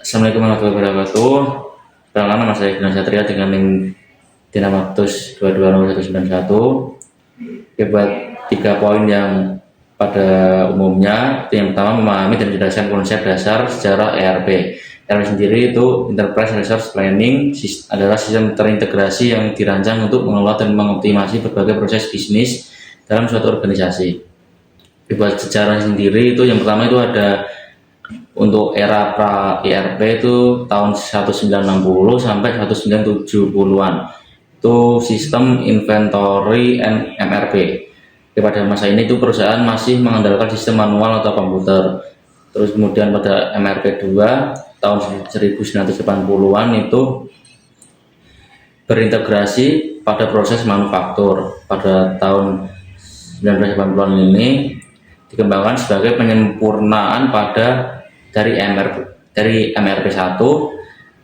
Assalamualaikum warahmatullahi wabarakatuh. Perkenalkan, nama saya Guna Satria dengan NIM Dinamatus 220191. Oke, buat 3 poin yang pada umumnya. Yang pertama, memahami dan menjelaskan konsep dasar sejarah ERP. ERP sendiri itu Enterprise Resource Planning, adalah sistem terintegrasi yang dirancang untuk mengelola dan mengoptimasi berbagai proses bisnis dalam suatu organisasi. Buat sejarah sendiri itu yang pertama itu ada untuk era pra ERP itu tahun 1960 sampai 1970-an. Itu sistem inventory and MRP. Pada masa ini itu perusahaan masih mengandalkan sistem manual atau komputer. Terus kemudian pada MRP 2 tahun 1980-an itu berintegrasi pada proses manufaktur. Pada tahun 1980-an ini dikembangkan sebagai penyempurnaan dari MRP 1.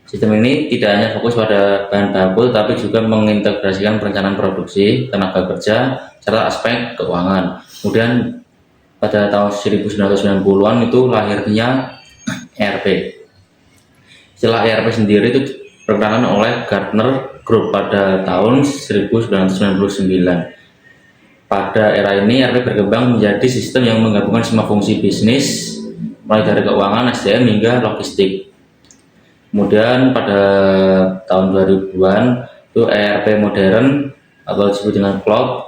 Sistem ini tidak hanya fokus pada bahan baku, tapi juga mengintegrasikan perencanaan produksi, tenaga kerja, serta aspek keuangan. Kemudian pada tahun 1990-an itu lahirnya ERP. Istilah ERP sendiri itu diperkenalkan oleh Gartner Group pada tahun 1999. Pada era ini ERP berkembang menjadi sistem yang menggabungkan semua fungsi bisnis, mulai dari keuangan, SDM hingga logistik. Kemudian pada tahun 2000-an itu ERP modern atau disebut dengan cloud,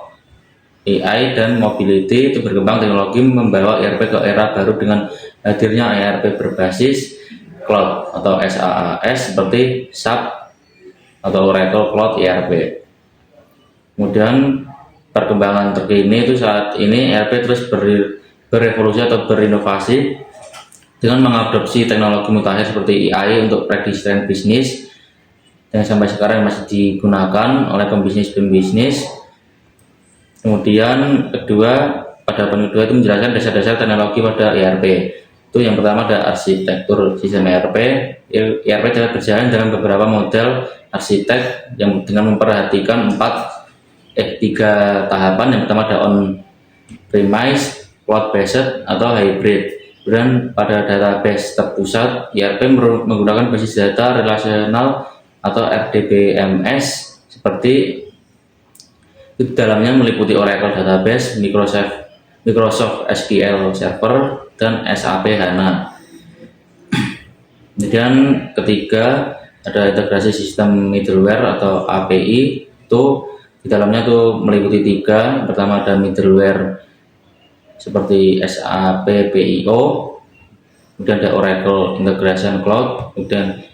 AI dan mobility itu berkembang. Teknologi membawa ERP ke era baru dengan hadirnya ERP berbasis cloud atau SaaS seperti SAP atau Oracle Cloud ERP. Kemudian perkembangan terkini itu saat ini ERP terus berevolusi atau berinovasi dengan mengadopsi teknologi mutakhir seperti AI untuk prediksi tren bisnis yang sampai sekarang masih digunakan oleh pembisnis. Kemudian pada poin kedua itu menjelaskan dasar-dasar teknologi pada ERP. Itu yang pertama ada arsitektur sistem ERP. ERP dapat berjalan dalam beberapa model arsitek yang dengan memperhatikan 3 tahapan. Yang pertama ada on-premise, cloud-based atau hybrid. Kemudian pada database terpusat, ERP menggunakan basis data relasional atau RDBMS seperti itu, dalamnya meliputi Oracle Database, Microsoft SQL Server, dan SAP HANA. Kemudian ketiga ada integrasi sistem middleware atau API. Itu di dalamnya tuh meliputi 3. Pertama ada middleware seperti SAP PIO, kemudian ada Oracle Integration Cloud, kemudian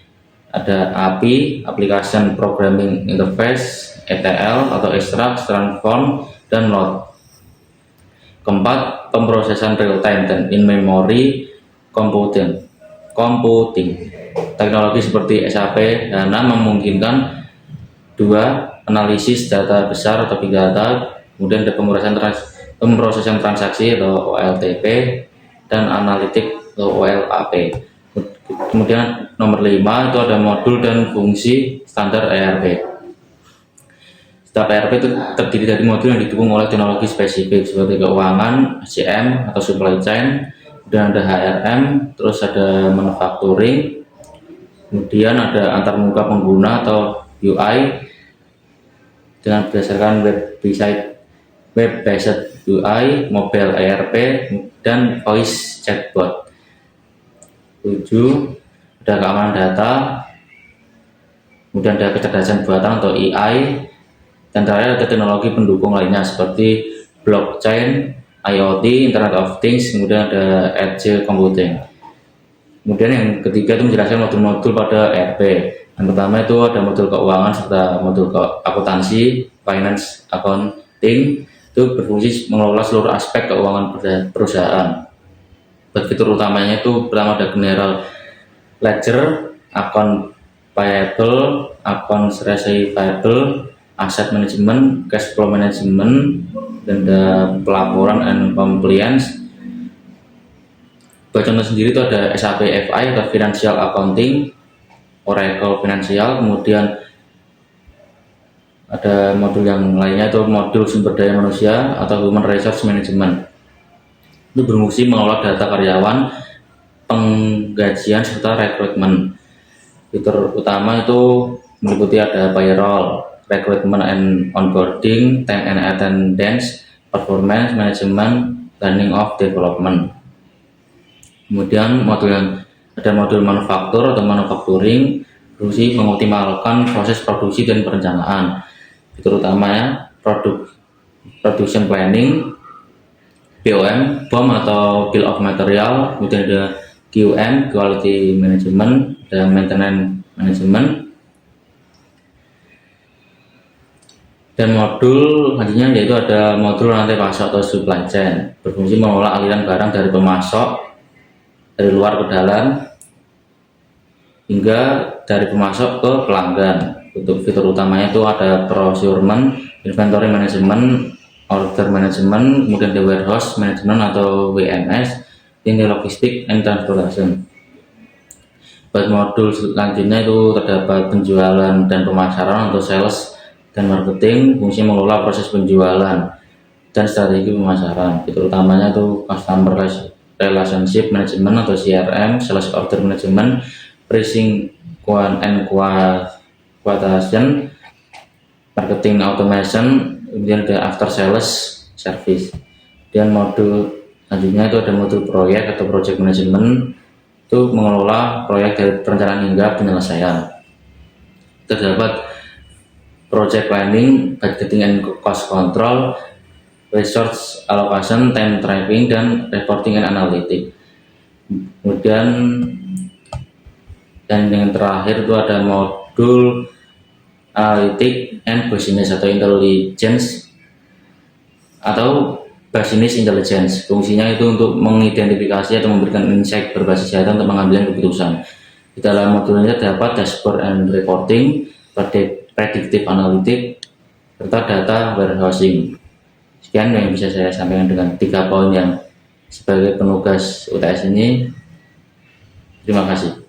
ada API Application Programming Interface ETL atau Extract, Transform, dan Load. Keempat, pemrosesan real time dan in memory computing. Teknologi seperti SAP HANA memungkinkan 2 analisis data besar atau big data, kemudian ada pemrosesan transaksi atau OLTP, dan analitik atau OLAP. Kemudian nomor 5 itu ada modul dan fungsi standar ERP. Setiap ERP itu terdiri dari modul yang didukung oleh teknologi spesifik seperti keuangan, SCM atau supply chain, kemudian ada HRM, terus ada manufacturing, kemudian ada antarmuka pengguna atau UI dengan berdasarkan web-based UI, mobile ERP, dan voice chatbot. 7. Ada keamanan data, kemudian ada kecerdasan buatan atau AI, dan terakhir ada teknologi pendukung lainnya seperti blockchain, IoT, Internet of Things, kemudian ada edge computing. Kemudian yang ketiga itu menjelaskan modul-modul pada ERP. Yang pertama itu ada modul keuangan serta modul akuntansi, finance, accounting. Itu berfungsi mengelola seluruh aspek keuangan perusahaan. Fitur utamanya itu pertama ada general ledger, account payable, account receivable, asset management, cash flow management, dan ada pelaporan and compliance. Buat contoh sendiri itu ada SAP FI atau Financial Accounting, Oracle Financial, kemudian ada modul yang lainnya itu modul sumber daya manusia atau Human Resource Management. Itu berfungsi mengelola data karyawan, penggajian serta rekrutmen. Fitur utama itu meliputi ada payroll, recruitment and onboarding, time and attendance, performance management, planning of development. Kemudian ada modul manufaktur atau manufacturing, berfungsi mengoptimalkan proses produksi dan perencanaan. Fitur utamanya production planning, BOM atau bill of material, kemudian ada QM, quality management, dan maintenance management. Dan modul selanjutnya yaitu ada modul rantai pasok atau supply chain, berfungsi mengelola aliran barang dari pemasok dari luar ke dalam hingga dari pemasok ke pelanggan. Untuk fitur utamanya itu ada procurement, inventory management, order management, kemudian the warehouse management atau WMS, ini logistik and transportation. Buat modul selanjutnya itu terdapat penjualan dan pemasaran atau sales dan marketing, fungsi mengelola proses penjualan dan strategi pemasaran. Fitur utamanya itu customer relationship management atau CRM, sales order management, pricing and quotation, marketing automation, kemudian ada after sales service. Dan modul selanjutnya itu ada modul proyek atau project management, itu mengelola proyek dari perencanaan hingga penyelesaian. Terdapat project planning, budgeting and cost control, resource allocation, time tracking, dan reporting and analytics. Kemudian dan yang terakhir itu ada modul analytics and business atau intelligence atau business intelligence. Fungsinya itu untuk mengidentifikasi atau memberikan insight berbasis data untuk pengambilan keputusan. Di dalam modul ini terdapat dashboard and reporting, predictive analytics, serta data warehousing. Sekian yang bisa saya sampaikan dengan 3 poin yang sebagai penugas UTS ini. Terima kasih.